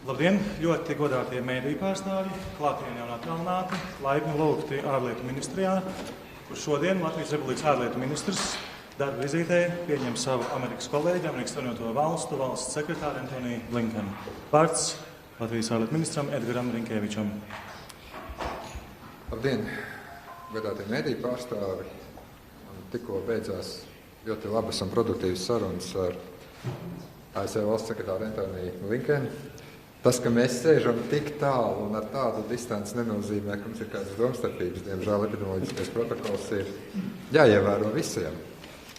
Labdien, ļoti godātie mēdīju pārstāvji, klātienē un attālināti, laipni lūgti ārlietu ministrijā, kur šodien Latvijas Republikas ārlietu ministrs darba vizītē pieņem savu Amerikas kolēģi, Amerikas Savienoto valsts sekretāru Antoniju Blinkenu. Vārds Latvijas ārlietu ministram Edgaram Rinkēvičam. Labdien, godātie mēdīju pārstāvi. Tikko beidzās ļoti labas un produktīvas sarunas ar ASV valsts sekretāru Antoniju Blinkenu. Tas, ka mēs sēžam tik tālu un ar tādu distanci nenozīmē, ka mums ir kādas domstarpības. Diemžēl epidemioloģiskais protokols ir jāievēro visiem.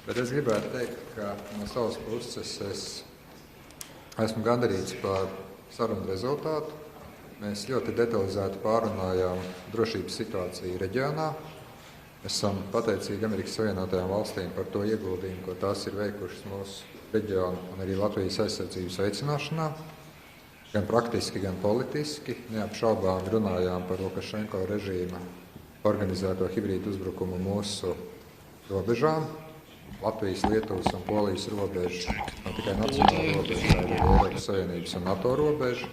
Bet es gribētu teikt, ka no savas puses es esmu gandarīts par sarunu rezultātu. Mēs ļoti detalizēti pārunājām drošības situāciju reģionā. Esam pateicīgi Amerikas Savienotajām valstīm par to ieguldījumu, ko tās ir veikušas mūsu reģionu un arī Latvijas aizsardzības veicināšanā. Gan praktiski, gan politiski. Neapšaubām runājām par Lukašenko režīma organizēto hibrīdu uzbrukumu mūsu robežām. Latvijas, Lietuvas un Polijas robeža, ne tikai nacionāla robeža, bet arī Eiropas Savienības un NATO robeža.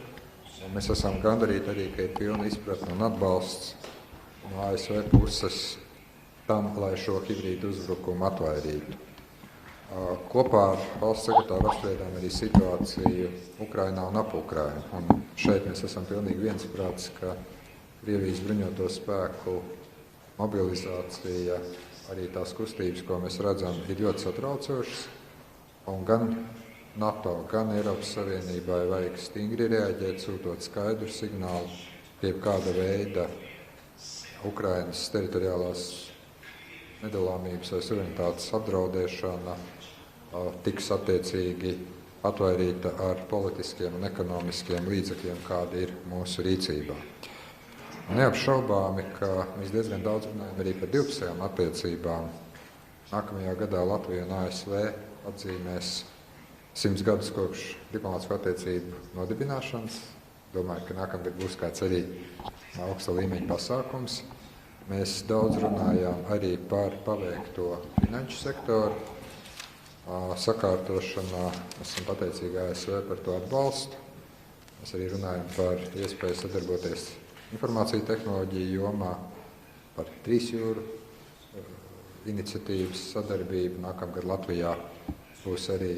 Un mēs esam gandarīti arī, ka ir pilna izpratne un atbalsts no ASV puses tam, lai šo hibrīdu uzbrukumu atvairītu. Kopā ar valsts sekretāru apspriedām arī situāciju Ukrainā un ap Ukrainu. Un šeit mēs esam pilnīgi viensprātis, ka Krievijas bruņoto spēku mobilizācija, arī tās kustības, ko mēs redzam, ir ļoti satraucošas. Un gan NATO, gan Eiropas Savienībai vajag stingri reaģēt, sūtot skaidru signālu, pie kāda veida Ukrainas teritoriālās nedalāmības vai suverenitātes apdraudēšana tiks attiecīgi atvairīta ar politiskiem un ekonomiskiem līdzekļiem, kādi ir mūsu rīcībā. Neapšaubāmi, ka mēs diezgan daudz runājam arī par divpusējām attiecībām. Nākamajā gadā Latvija un ASV atzīmēs 100 gadus kopš diplomātisko attiecību nodibināšanas. Domāju, ka nākamgad būs kāds arī augsta līmeņa pasākums. Mēs daudz runājām arī par paveikto finanšu sektoru sakārtošanā. Esam pateicīgi ASV par to atbalstu. Mēs arī runājam par iespēju sadarboties informāciju tehnoloģiju jomā, par 3 jūru iniciatīvas sadarbību. Nākamgad Latvijā būs arī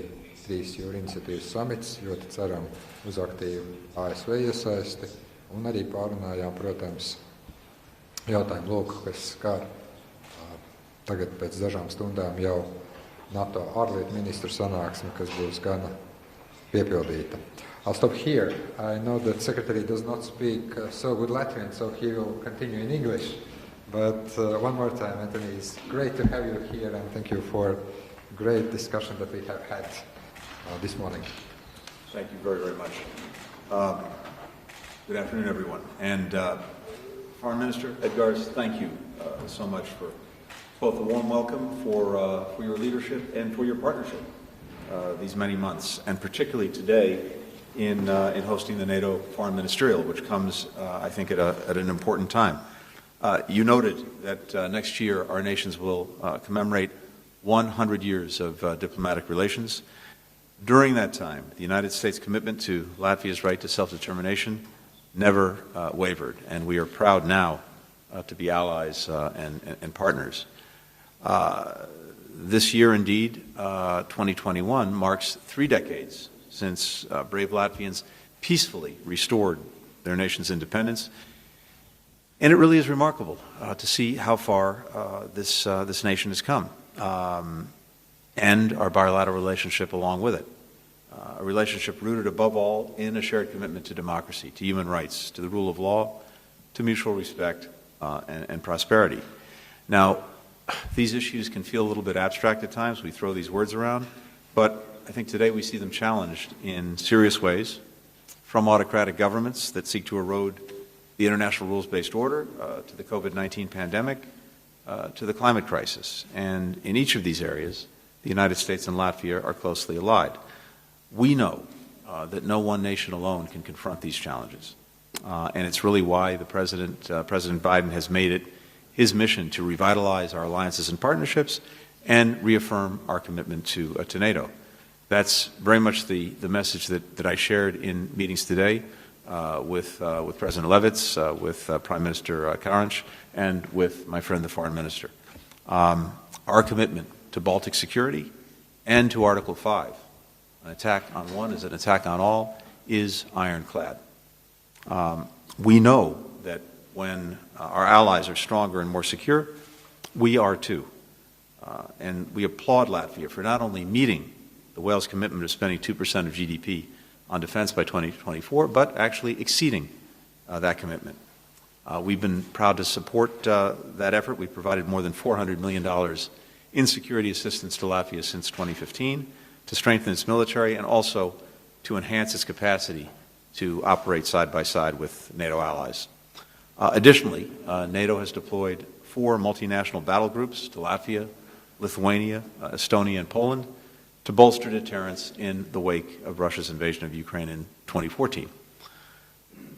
3 jūru iniciatīvas samits. Ļoti ceram uz aktīvu ASV iesaisti. Un arī pārunājām, protams, jautājumu loku, kas skar tagad pēc dažām stundām jau NATO ārlietu ministru sanāksme, kas būs gana piepildīta. I'll stop here. I know that Secretary does not speak so good Latvian, so he will continue in English. But one more time, Anthony, it's great to have you here, and thank you for great discussion that we have had this morning. Thank you very, very much. Good afternoon, everyone. And Foreign Minister Edgars, thank you so much for both a warm welcome for your leadership and for your partnership these many months, and particularly today in hosting the NATO Foreign Ministerial, which comes, I think, at an important time. You noted that next year our nations will commemorate 100 years of diplomatic relations. During that time, the United States' commitment to Latvia's right to self-determination never wavered, and we are proud now to be allies and partners. This year, indeed, 2021, marks 3 decades since brave Latvians peacefully restored their nation's independence. And it really is remarkable to see how far this nation has come, and our bilateral relationship along with it. A relationship rooted above all in a shared commitment to democracy, to human rights, to the rule of law, to mutual respect and prosperity. Now, these issues can feel a little bit abstract at times. We throw these words around, but I think today we see them challenged in serious ways from autocratic governments that seek to erode the international rules-based order, to the COVID-19 pandemic, to the climate crisis. And in each of these areas, the United States and Latvia are closely allied. We know that no one nation alone can confront these challenges. And it's really why President Biden has made it his mission to revitalize our alliances and partnerships and reaffirm our commitment to NATO. That's very much the message that I shared in meetings today with President Levits, with Prime Minister Karinc, and with my friend the Foreign Minister. Our commitment to Baltic security and to Article 5, an attack on one is an attack on all, is ironclad. We know that when our allies are stronger and more secure, we are too. And we applaud Latvia for not only meeting the Wales commitment of spending 2% of GDP on defense by 2024, but actually exceeding that commitment. We've been proud to support that effort. We've provided more than $400 million in security assistance to Latvia since 2015 to strengthen its military and also to enhance its capacity to operate side by side with NATO allies. Additionally, NATO has deployed 4 multinational battle groups to Latvia, Lithuania, Estonia, and Poland to bolster deterrence in the wake of Russia's invasion of Ukraine in 2014.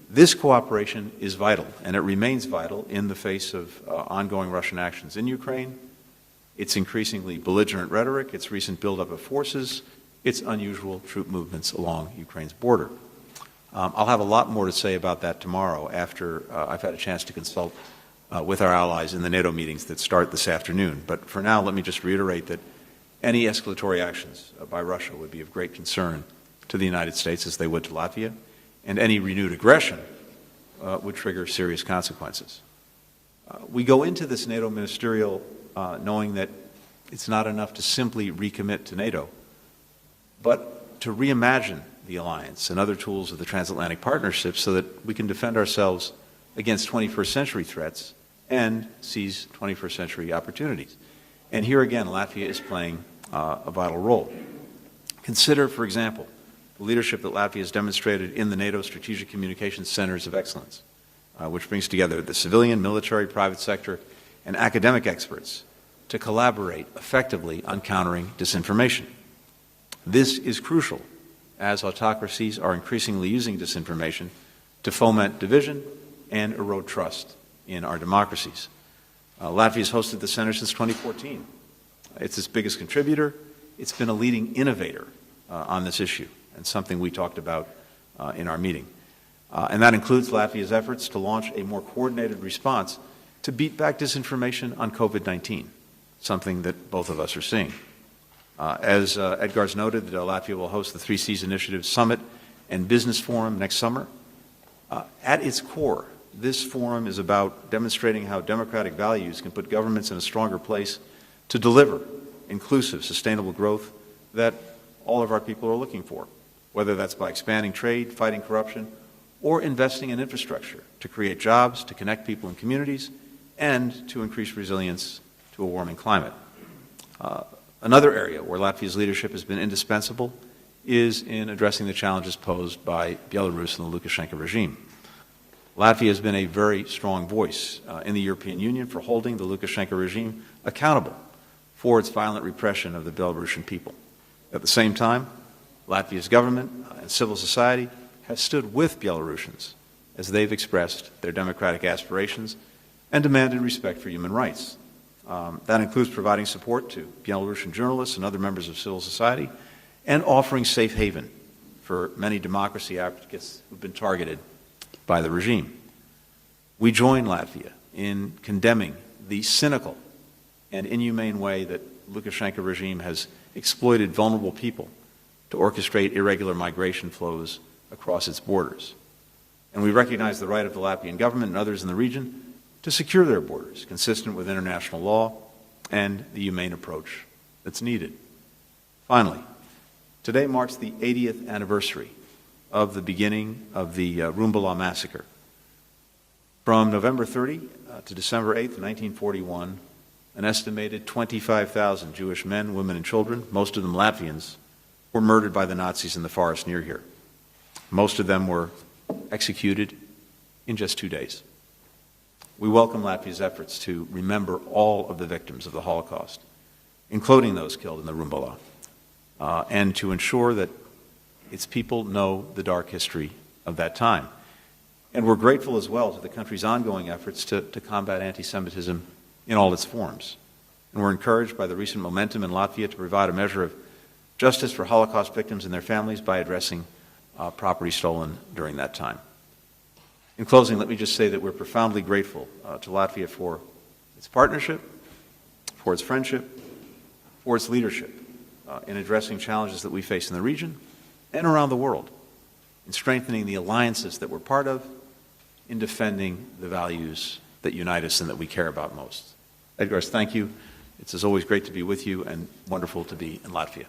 This cooperation is vital, and it remains vital in the face of ongoing Russian actions in Ukraine, its increasingly belligerent rhetoric, its recent buildup of forces, its unusual troop movements along Ukraine's border. I'll have a lot more to say about that tomorrow after I've had a chance to consult with our allies in the NATO meetings that start this afternoon. But for now, let me just reiterate that any escalatory actions by Russia would be of great concern to the United States, as they would to Latvia, and any renewed aggression would trigger serious consequences. We go into this NATO ministerial knowing that it's not enough to simply recommit to NATO, but to reimagine the alliance and other tools of the transatlantic partnership so that we can defend ourselves against 21st century threats and seize 21st century opportunities. And here again, Latvia is playing a vital role. Consider, for example, the leadership that Latvia has demonstrated in the NATO Strategic Communications Centers of Excellence, which brings together the civilian, military, private sector, and academic experts to collaborate effectively on countering disinformation. This is crucial, as autocracies are increasingly using disinformation to foment division and erode trust in our democracies. Latvia has hosted the center since 2014. It's its biggest contributor. It's been a leading innovator on this issue, and something we talked about in our meeting. And that includes Latvia's efforts to launch a more coordinated response to beat back disinformation on COVID-19, something that both of us are seeing. As Edgar's noted, Latvia will host the 3 Cs Initiative Summit and Business Forum next summer. At its core, this forum is about demonstrating how democratic values can put governments in a stronger place to deliver inclusive, sustainable growth that all of our people are looking for, whether that's by expanding trade, fighting corruption, or investing in infrastructure to create jobs, to connect people and communities, and to increase resilience to a warming climate. Another area where Latvia's leadership has been indispensable is in addressing the challenges posed by Belarus and the Lukashenko regime. Latvia has been a very strong voice in the European Union for holding the Lukashenko regime accountable for its violent repression of the Belarusian people. At the same time, Latvia's government and civil society has stood with Belarusians as they've expressed their democratic aspirations and demanded respect for human rights. That includes providing support to Belarusian journalists and other members of civil society and offering safe haven for many democracy advocates who've been targeted by the regime. We join Latvia in condemning the cynical and inhumane way that Lukashenko regime has exploited vulnerable people to orchestrate irregular migration flows across its borders. And we recognize the right of the Latvian government and others in the region to secure their borders, consistent with international law and the humane approach that's needed. Finally, today marks the 80th anniversary of the beginning of the Rumbala massacre. From November 30 to December 8, 1941, an estimated 25,000 Jewish men, women, and children, most of them Latvians, were murdered by the Nazis in the forest near here. Most of them were executed in just 2 days. We welcome Latvia's efforts to remember all of the victims of the Holocaust, including those killed in the Rumbala, and to ensure that its people know the dark history of that time. And we're grateful as well to the country's ongoing efforts to combat anti-Semitism in all its forms. And we're encouraged by the recent momentum in Latvia to provide a measure of justice for Holocaust victims and their families by addressing property stolen during that time. In closing, let me just say that we're profoundly grateful to Latvia for its partnership, for its friendship, for its leadership in addressing challenges that we face in the region and around the world, in strengthening the alliances that we're part of, in defending the values that unite us and that we care about most. Edgars, thank you. It's as always great to be with you and wonderful to be in Latvia.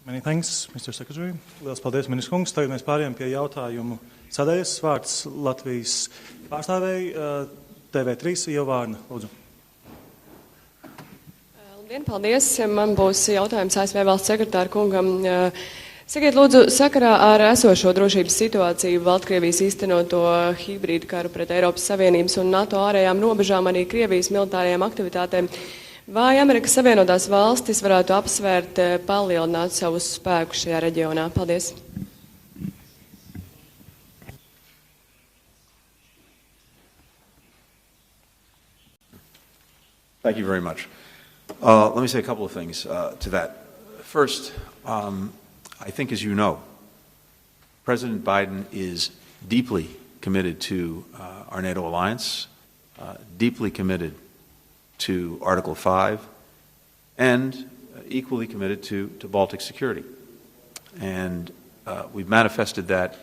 Many thanks, Mr. Secretary. Lielas paldies, ministrs kungs. Tagad mēs pārējām pie jautājumu sadaļas. Vārds Latvijas pārstāvēji TV3 Ievārna. Lūdzu. Labdien, paldies. Man būs jautājums ASV valsts sekretāra kungam. Sakiet, lūdzu, sakarā ar esošo drošības situāciju, Baltkrievijas īstenoto hibrīdu karu pret Eiropas Savienības un NATO ārējām robežām, arī Krievijas militārajām aktivitātēm, vai Amerikas Savienotās valstis varētu apsvērt palielināt savus spēkus šajā reģionā? Paldies. Thank you very much. Let me say a couple of things to that. First, I think, as you know, President Biden is deeply committed to our NATO alliance, deeply committed to Article 5, and equally committed to Baltic security. And we've manifested that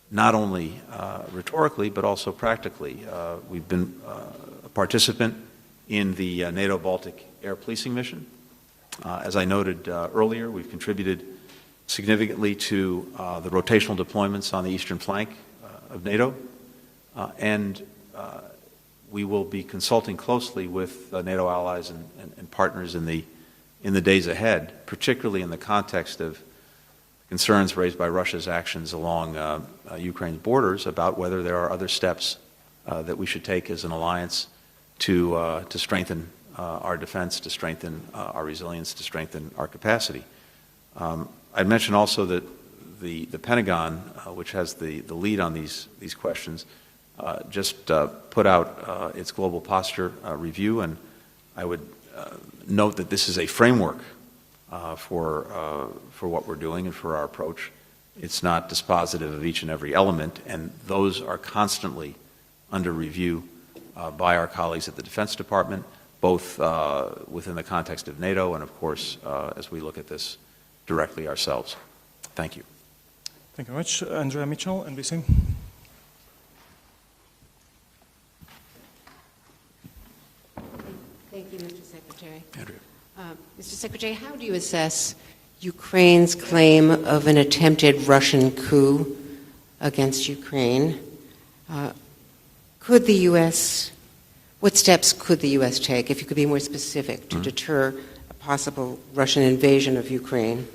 not only rhetorically, but also practically. We've been a participant in the NATO Baltic air policing mission. As I noted earlier, we've contributed significantly to the rotational deployments on the eastern flank of NATO, and we will be consulting closely with NATO allies and partners in the days ahead, particularly in the context of concerns raised by Russia's actions along Ukraine's borders about whether there are other steps that we should take as an alliance to strengthen our defense, to strengthen our resilience, to strengthen our capacity. I'd mention also that the Pentagon, which has the lead on these questions, just put out its global posture review, and I would note that this is a framework for what we're doing and for our approach. It's not dispositive of each and every element, and those are constantly under review by our colleagues at the Defense Department, both within the context of NATO and, of course, as we look at this directly ourselves. Thank you. Thank you very much. Andrea Mitchell, NBC. Thank you, Mr. Secretary. Andrea. Mr. Secretary, how do you assess Ukraine's claim of an attempted Russian coup against Ukraine? Could the U.S., what steps could the U.S. take, if you could be more specific, to deter a possible Russian invasion of Ukraine?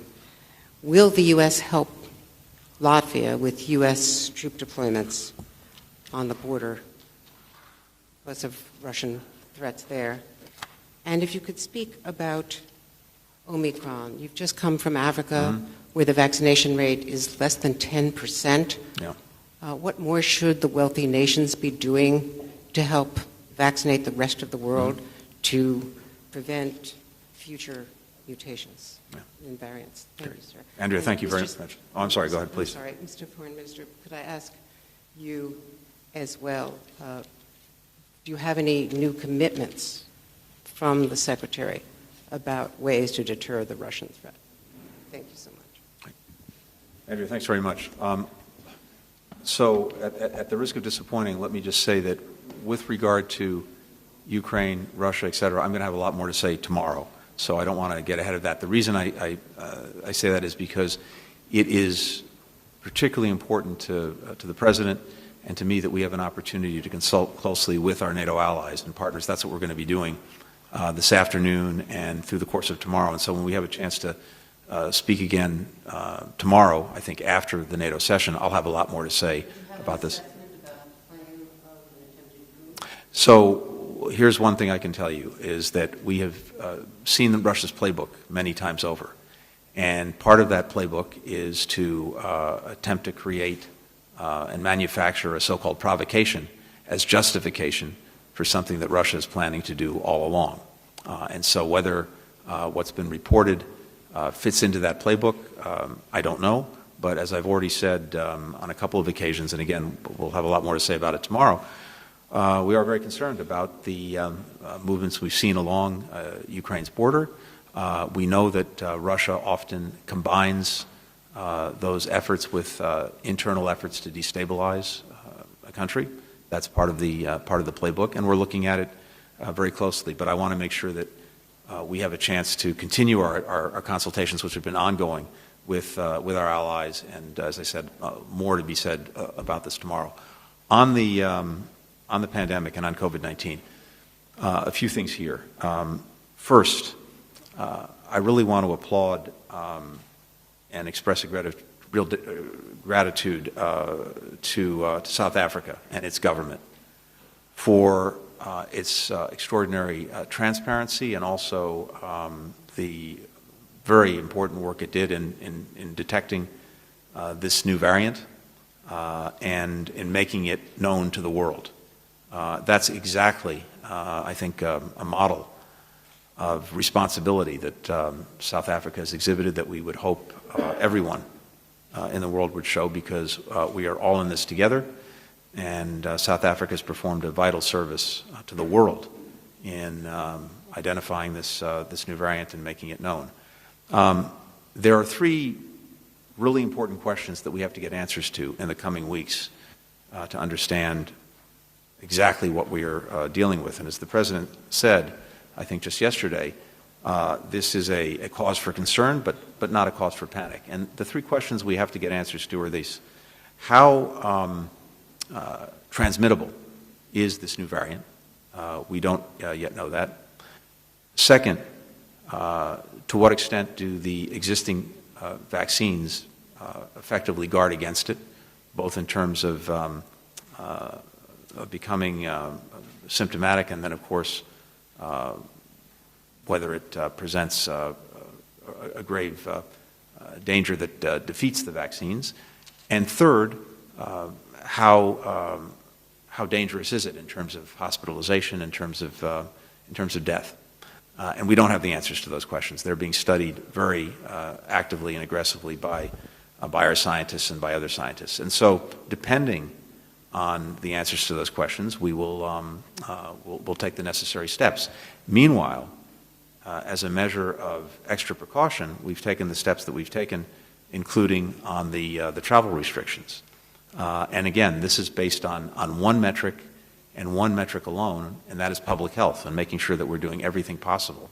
Will the U.S. help Latvia with U.S. troop deployments on the border because of Russian threats there? And if you could speak about Omicron. You've just come from Africa, where the vaccination rate is less than 10%. Yeah. What more should the wealthy nations be doing to help vaccinate the rest of the world to prevent future mutations and variants? Thank you, sir. Andrea, thank you very much. Oh, I'm sorry. Go ahead, please. I'm sorry, Mr. Foreign Minister, could I ask you as well, do you have any new commitments from the Secretary about ways to deter the Russian threat? Thank you so much. Andrea, thanks very much. So at the risk of disappointing, let me just say that with regard to Ukraine, Russia, et cetera, I'm going to have a lot more to say tomorrow. So I don't want to get ahead of that. The reason I say that is because it is particularly important to the President and to me that we have an opportunity to consult closely with our NATO allies and partners. That's what we're going to be doing this afternoon and through the course of tomorrow. And so when we have a chance to speak again tomorrow, I think after the NATO session, I'll have a lot more to say about this. So here's one thing I can tell you, is that we have seen Russia's playbook many times over. And part of that playbook is to attempt to create and manufacture a so-called provocation as justification for something that Russia is planning to do all along. And so whether what's been reported fits into that playbook, I don't know, But as I've already said on a couple of occasions, and again, we'll have a lot more to say about it tomorrow, we are very concerned about the movements we've seen along Ukraine's border. We know that Russia often combines those efforts with internal efforts to destabilize a country. That's part of the playbook, and we're looking at it very closely. But I want to make sure that we have a chance to continue our consultations, which have been ongoing with our allies, and as I said, more to be said about this tomorrow. On the pandemic and on COVID-19, a few things here. First, I really want to applaud and express a real gratitude to South Africa and its government for its extraordinary transparency and also the very important work it did in detecting this new variant and in making it known to the world. That's exactly, I think, a model of responsibility that South Africa has exhibited that we would hope everyone in the world would show, because we are all in this together, and South Africa has performed a vital service to the world in identifying this new variant and making it known. There are three really important questions that we have to get answers to in the coming weeks to understand exactly what we are dealing with. And as the President said, I think just yesterday, this is a cause for concern, but not a cause for panic. And the three questions we have to get answers to are these. How transmittable is this new variant? We don't yet know that. Second, to what extent do the existing vaccines effectively guard against it, both in terms of becoming symptomatic and then, of course, whether it presents a grave danger that defeats the vaccines. And third, how dangerous is it in terms of hospitalization, in terms of death? And we don't have the answers to those questions. They're being studied very actively and aggressively by our scientists and by other scientists. And so, depending on the answers to those questions, we will we'll take the necessary steps. Meanwhile, as a measure of extra precaution, we've taken the steps that we've taken, including on the travel restrictions. And again, this is based on one metric and one metric alone, and that is public health, and making sure that we're doing everything possible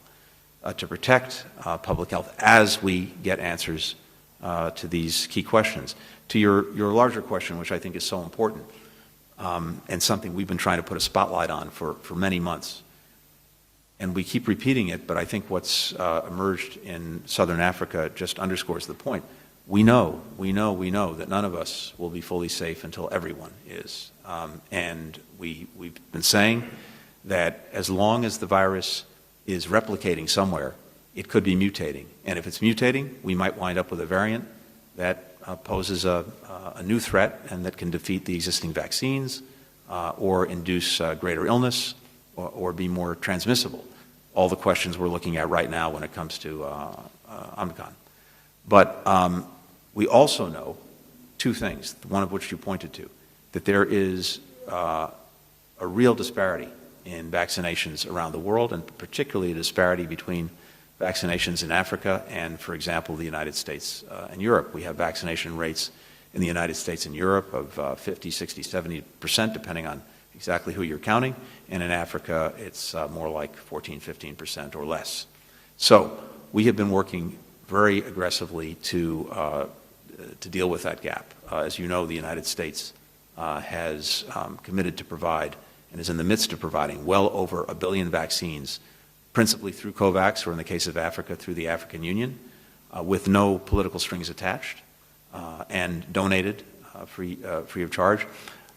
to protect public health as we get answers to these key questions. To your larger question, which I think is so important, and something we've been trying to put a spotlight on for many months, and we keep repeating it, but I think what's emerged in Southern Africa just underscores the point. We know that none of us will be fully safe until everyone is. And we've been saying that as long as the virus is replicating somewhere, it could be mutating. And if it's mutating, we might wind up with a variant that poses a new threat and that can defeat the existing vaccines or induce greater illness or be more transmissible. All the questions we're looking at right now when it comes to Omicron. But we also know two things, one of which you pointed to, that there is a real disparity in vaccinations around the world, and particularly a disparity between vaccinations in Africa and, for example, the United States and Europe. We have vaccination rates in the United States and Europe of 50, 60, 70%, depending on exactly who you're counting, and in Africa it's more like 14, 15% or less. So we have been working very aggressively to deal with that gap. As you know, the United States has committed to provide and is in the midst of providing well over 1 billion vaccines, principally through COVAX, or in the case of Africa, through the African Union, with no political strings attached, and donated free of charge.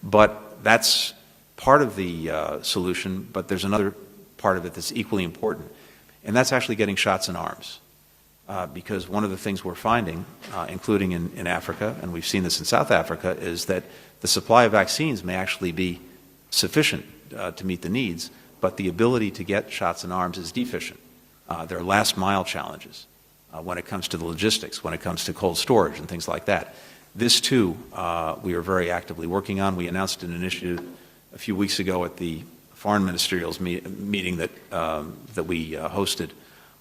But that's part of the solution, but there's another part of it that's equally important, and that's actually getting shots in arms. Because one of the things we're finding, including in Africa, and we've seen this in South Africa, is that the supply of vaccines may actually be sufficient to meet the needs, but the ability to get shots in arms is deficient. There are last mile challenges. when it comes to the logistics, when it comes to cold storage and things like that. This, too, we are very actively working on. We announced an initiative a few weeks ago at the Foreign Ministerials meeting that we hosted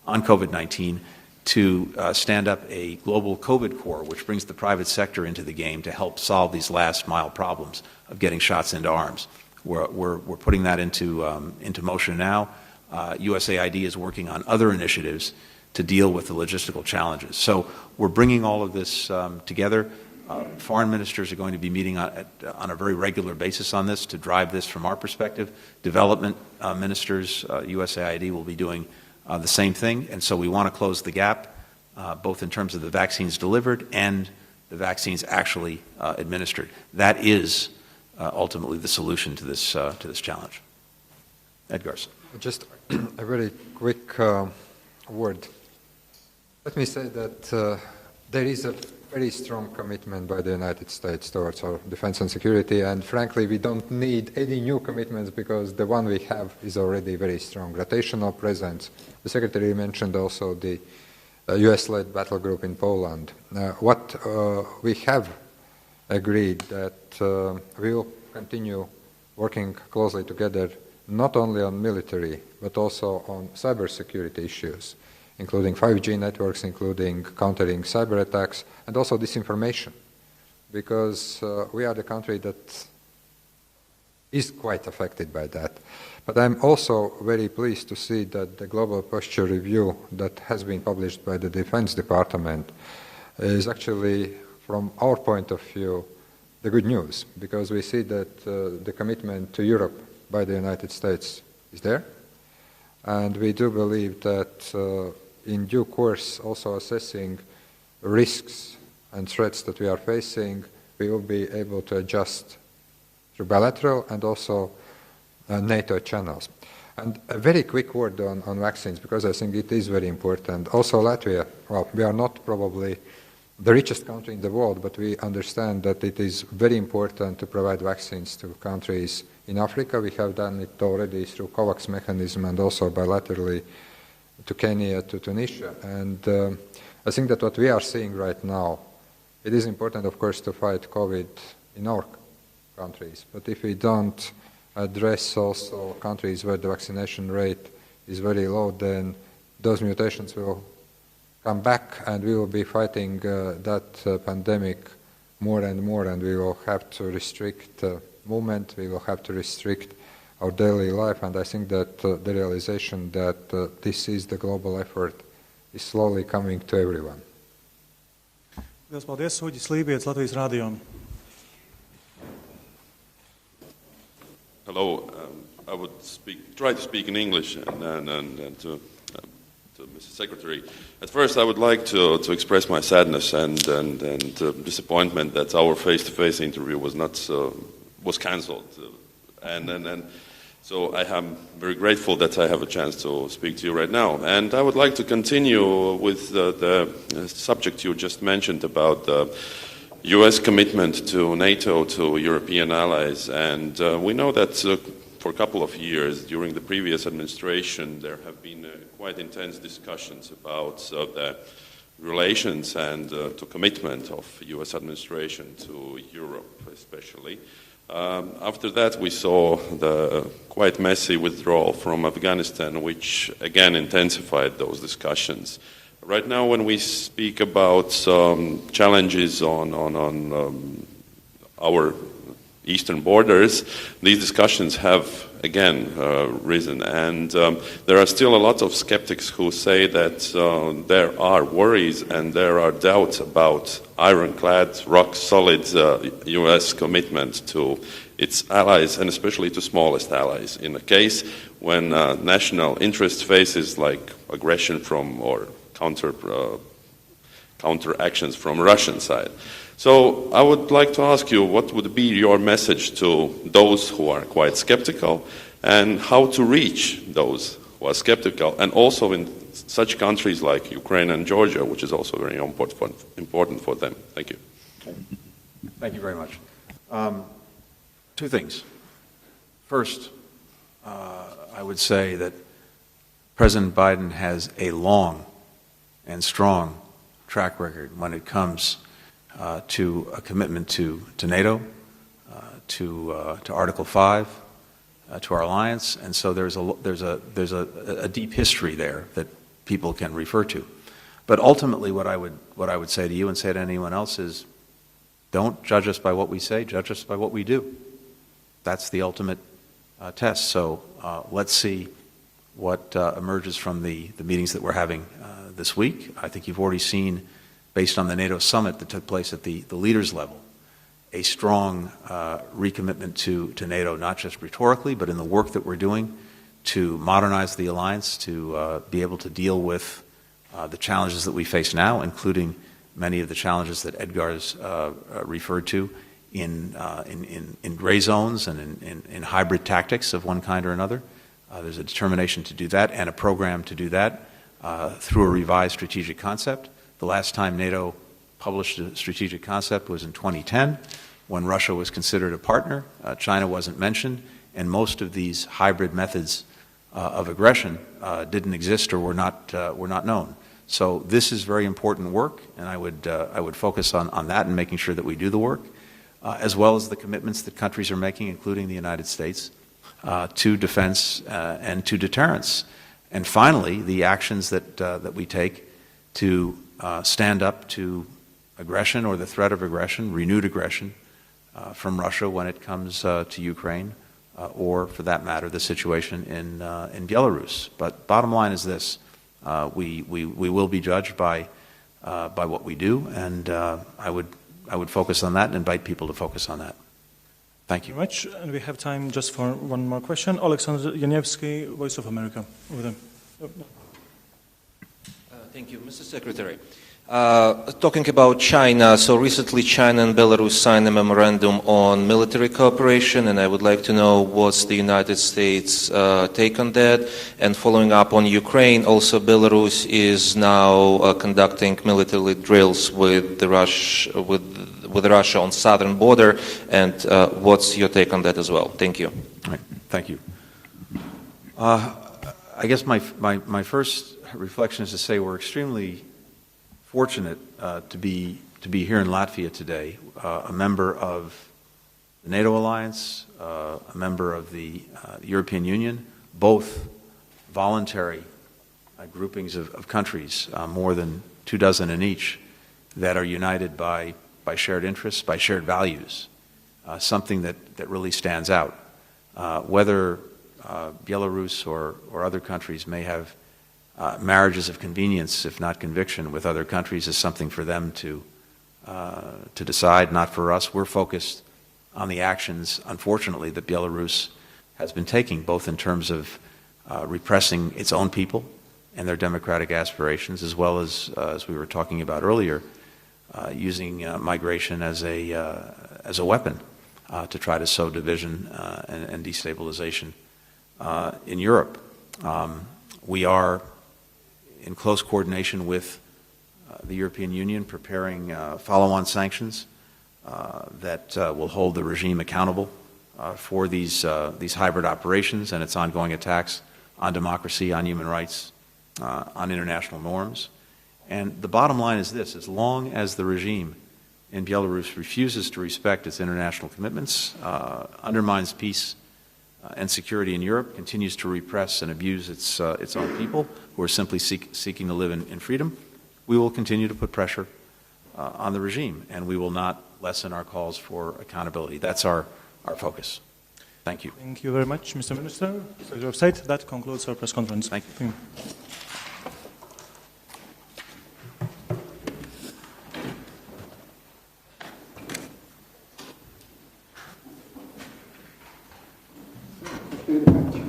on COVID-19 to stand up a global COVID Corps, which brings the private sector into the game to help solve these last-mile problems of getting shots into arms. We're putting that into motion now. USAID is working on other initiatives to deal with the logistical challenges. So we're bringing all of this together. Foreign ministers are going to be meeting on a very regular basis on this to drive this from our perspective. Development ministers, USAID, will be doing the same thing. And so we want to close the gap, both in terms of the vaccines delivered and the vaccines actually administered. That is ultimately the solution to this challenge. Ed Garson. Just a very quick word. Let me say that there is a very strong commitment by the United States towards our defense and security, and frankly, we don't need any new commitments because the one we have is already very strong. Rotational presence. The Secretary mentioned also the US-led battle group in Poland. What we have agreed that we will continue working closely together not only on military, but also on cybersecurity issues, including 5G networks, including countering cyber attacks, and also disinformation, because we are the country that is quite affected by that. But I'm also very pleased to see that the Global Posture Review that has been published by the Defense Department is actually, from our point of view, the good news, because we see that the commitment to Europe by the United States is there, and we do believe that in due course, also assessing risks and threats that we are facing, we will be able to adjust through bilateral and also NATO channels. And a very quick word on vaccines, because I think it is very important. Also Latvia, well, we are not probably the richest country in the world, but we understand that it is very important to provide vaccines to countries in Africa. We have done it already through COVAX mechanism and also bilaterally to Kenya, to Tunisia. And I think that what we are seeing right now, it is important, of course, to fight COVID in our countries. But if we don't address also countries where the vaccination rate is very low, then those mutations will come back and we will be fighting that pandemic more and more, and we will have to restrict movement, we will have to restrict our daily life, and I think that the realization that this is the global effort is slowly coming to everyone. Liels paldies, Uģis Lībijams, Latvijas radio. Hello, I would try to speak in English and to Mr. Secretary. At first, I would like to express my sadness and disappointment that our face-to-face interview was cancelled, and so I am very grateful that I have a chance to speak to you right now. And I would like to continue with the subject you just mentioned about the U.S. commitment to NATO, to European allies. And we know that for a couple of years during the previous administration there have been quite intense discussions about the relations and to commitment of U.S. administration to Europe especially. After that, we saw the quite messy withdrawal from Afghanistan, which again intensified those discussions. Right now, when we speak about challenges on our eastern borders, these discussions have again risen, and there are still a lot of skeptics who say that there are worries and there are doubts about ironclad, rock-solid U.S. commitment to its allies, and especially to smallest allies. In a case when national interest faces like aggression from or counter actions from Russian side. So I would like to ask you, what would be your message to those who are quite skeptical, and how to reach those who are skeptical, and also in such countries like Ukraine and Georgia, which is also very important for them. Thank you. Thank you very much. Two things. First, I would say that President Biden has a long and strong track record when it comes to a commitment to NATO, to Article 5, to our alliance, and so there's a deep history there that people can refer to. But ultimately, what I would say to you and say to anyone else is, don't judge us by what we say, judge us by what we do. That's the ultimate test. So let's see what emerges from the meetings that we're having this week. I think you've already seen, based on the NATO summit that took place at the leaders level, a strong recommitment to NATO, not just rhetorically, but in the work that we're doing to modernize the alliance, to be able to deal with the challenges that we face now, including many of the challenges that Edgar's referred to in gray zones and in hybrid tactics of one kind or another. There's a determination to do that and a program to do that through a revised strategic concept. The last time NATO published a strategic concept was in 2010, when Russia was considered a partner. China wasn't mentioned, and most of these hybrid methods of aggression didn't exist or were not known. So this is very important work, and I would focus on that and making sure that we do the work, as well as the commitments that countries are making, including the United States, to defense and to deterrence. And finally, the actions that we take to stand up to aggression or the threat of aggression, renewed aggression from Russia when it comes to Ukraine, or for that matter, the situation in Belarus. But bottom line is this: we will be judged by what we do, and I would focus on that and invite people to focus on that. Thank you. Very much, and we have time just for one more question. Alexander Yanievsky, Voice of America. Over there. Thank you, Mr. Secretary. Talking about China, so recently China and Belarus signed a memorandum on military cooperation, and I would like to know what's the United States' take on that. And following up on Ukraine, also Belarus is now conducting military drills with Russia on southern border, and what's your take on that as well? Thank you. All right. Thank you. I guess my first reflection is to say we're extremely fortunate to be here in Latvia today, a member of the NATO alliance, a member of the European Union, both voluntary groupings of countries, more than 24 in each, that are united by shared interests, by shared values, something that really stands out. Whether Belarus or other countries may have marriages of convenience, if not conviction, with other countries is something for them to decide, not for us. We're focused on the actions, unfortunately, that Belarus has been taking, both in terms of repressing its own people and their democratic aspirations, as well as we were talking about earlier, using migration as a weapon to try to sow division and destabilization in Europe. We are in close coordination with the European Union, preparing follow-on sanctions that will hold the regime accountable for these hybrid operations and its ongoing attacks on democracy, on human rights, on international norms. And the bottom line is this: as long as the regime in Belarus refuses to respect its international commitments, undermines peace and security in Europe, continues to repress and abuse its own people who are simply seeking to live in freedom, we will continue to put pressure on the regime, and we will not lessen our calls for accountability. That's our focus. Thank you. Thank you very much, Mr. Minister. Secretary of State, that concludes our press conference. Thank you. Thank you.